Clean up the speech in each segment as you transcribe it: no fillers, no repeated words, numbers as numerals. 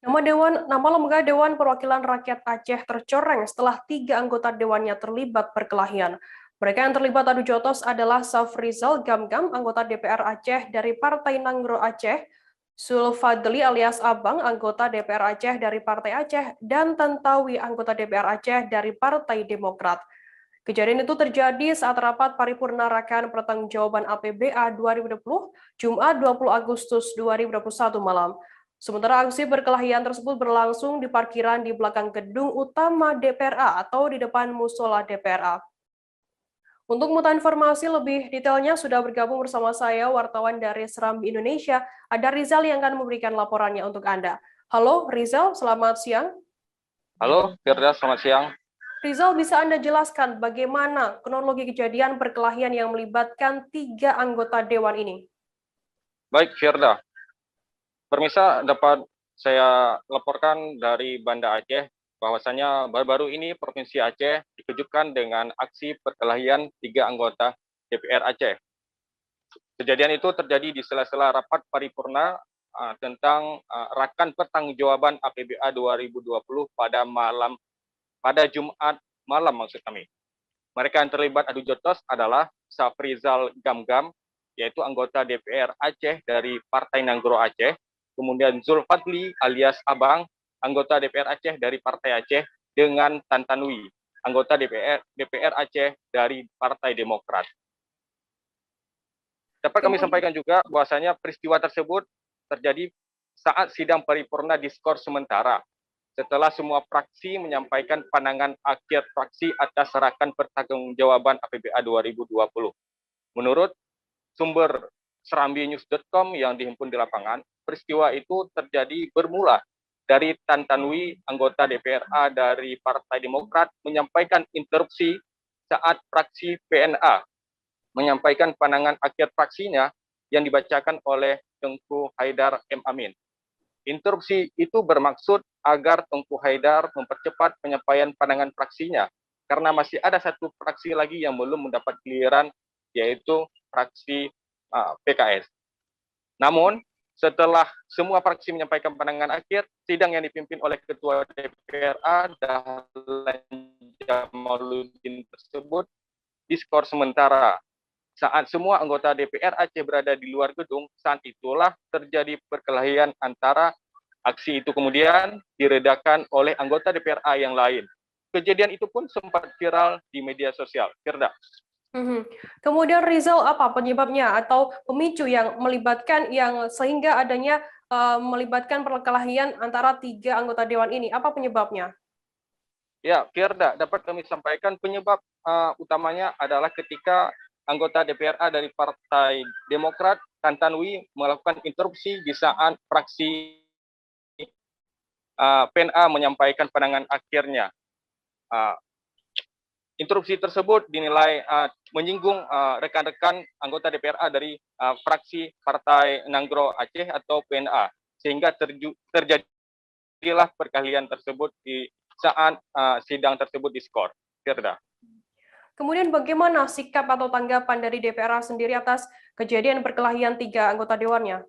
Nama lembaga Dewan Perwakilan Rakyat Aceh tercoreng setelah 3 anggota dewannya terlibat perkelahian. Mereka yang terlibat adu jotos adalah Safrizal Gamgam, anggota DPR Aceh dari Partai Nanggro Aceh, Sulfadli alias Abang, anggota DPR Aceh dari Partai Aceh, dan Tantawi, anggota DPR Aceh dari Partai Demokrat. Kejadian itu terjadi saat rapat paripurna Rakan Pertanggungjawaban APBA 2020, Jumat 20 Agustus 2021 malam. Sementara aksi perkelahian tersebut berlangsung di parkiran di belakang gedung utama DPRA atau di depan musola DPRA. Untuk mengetahui informasi lebih detailnya sudah bergabung bersama saya wartawan dari Serambi Indonesia, ada Rizal yang akan memberikan laporannya untuk Anda. Halo Rizal, selamat siang. Halo Firda, selamat siang. Rizal, bisa Anda jelaskan bagaimana kronologi kejadian perkelahian yang melibatkan 3 anggota dewan ini? Baik Firda, permisa dapat saya laporkan dari Banda Aceh bahwasanya baru-baru ini Provinsi Aceh dikejutkan dengan aksi perkelahian 3 anggota DPR Aceh. Kejadian itu terjadi di sela-sela rapat paripurna tentang Rakan Pertanggungjawaban APBA 2020 pada Jumat malam maksud kami. Mereka yang terlibat adu jotos adalah Safrizal Gamgam, yaitu anggota DPR Aceh dari Partai Nanggro Aceh, kemudian Zulfadli alias Abang, anggota DPR Aceh dari Partai Aceh, dengan Tantanwi, anggota DPR Aceh dari Partai Demokrat. Dapat kami sampaikan juga bahwasanya peristiwa tersebut terjadi saat sidang paripurna diskors sementara, setelah semua fraksi menyampaikan pandangan akhir fraksi atas Rakan Pertanggungjawaban APBA 2020. Menurut sumber serambinews.com yang dihimpun di lapangan, peristiwa itu terjadi bermula dari Tantanwi, anggota DPRA dari Partai Demokrat, menyampaikan interupsi saat fraksi PNA menyampaikan pandangan akhir fraksinya yang dibacakan oleh Tengku Haidar M. Amin. Interupsi itu bermaksud agar Tengku Haidar mempercepat penyampaian pandangan fraksinya, karena masih ada satu fraksi lagi yang belum mendapat giliran, yaitu fraksi PKS. Namun, setelah semua fraksi menyampaikan pandangan akhir, sidang yang dipimpin oleh Ketua DPRA Dahlan Jamaluddin tersebut diskors sementara. Saat semua anggota DPR Aceh berada di luar gedung, saat itulah terjadi perkelahian antara. Aksi itu kemudian diredakan oleh anggota DPRA yang lain. Kejadian itu pun sempat viral di media sosial. Firda. Kemudian Rizal, apa penyebabnya atau pemicu yang melibatkan sehingga adanya melibatkan perkelahian antara 3 anggota dewan ini? Apa penyebabnya? Ya, Firda, dapat kami sampaikan penyebab utamanya adalah ketika anggota DPRA dari Partai Demokrat, Tantanwi, melakukan interupsi di saat fraksi PNA menyampaikan pandangan akhirnya. Interupsi tersebut dinilai menyinggung rekan-rekan anggota DPRA dari fraksi Partai Nanggro Aceh atau PNA, sehingga terjadilah perkelahian tersebut di saat sidang tersebut diskors. Firda. Kemudian bagaimana sikap atau tanggapan dari DPRA sendiri atas kejadian perkelahian 3 anggota dewannya?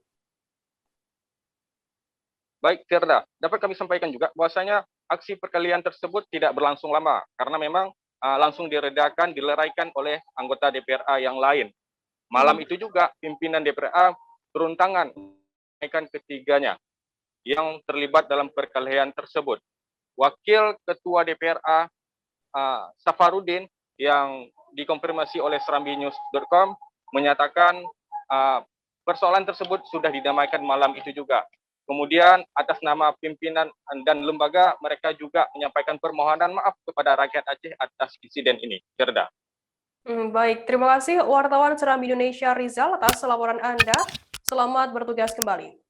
Baik, Firda, dapat kami sampaikan juga bahwasanya aksi perkelahian tersebut tidak berlangsung lama, karena memang langsung dileraikan oleh anggota DPRA yang lain. Malam itu juga pimpinan DPRA turun tangan menaikkan ketiganya yang terlibat dalam perkelahian tersebut. Wakil Ketua DPRA Safarudin yang dikonfirmasi oleh serambinews.com menyatakan persoalan tersebut sudah didamaikan malam itu juga. Kemudian atas nama pimpinan dan lembaga, mereka juga menyampaikan permohonan maaf kepada rakyat Aceh atas insiden ini. Firda. Baik, terima kasih wartawan Serambi Indonesia Rizal atas laporan Anda. Selamat bertugas kembali.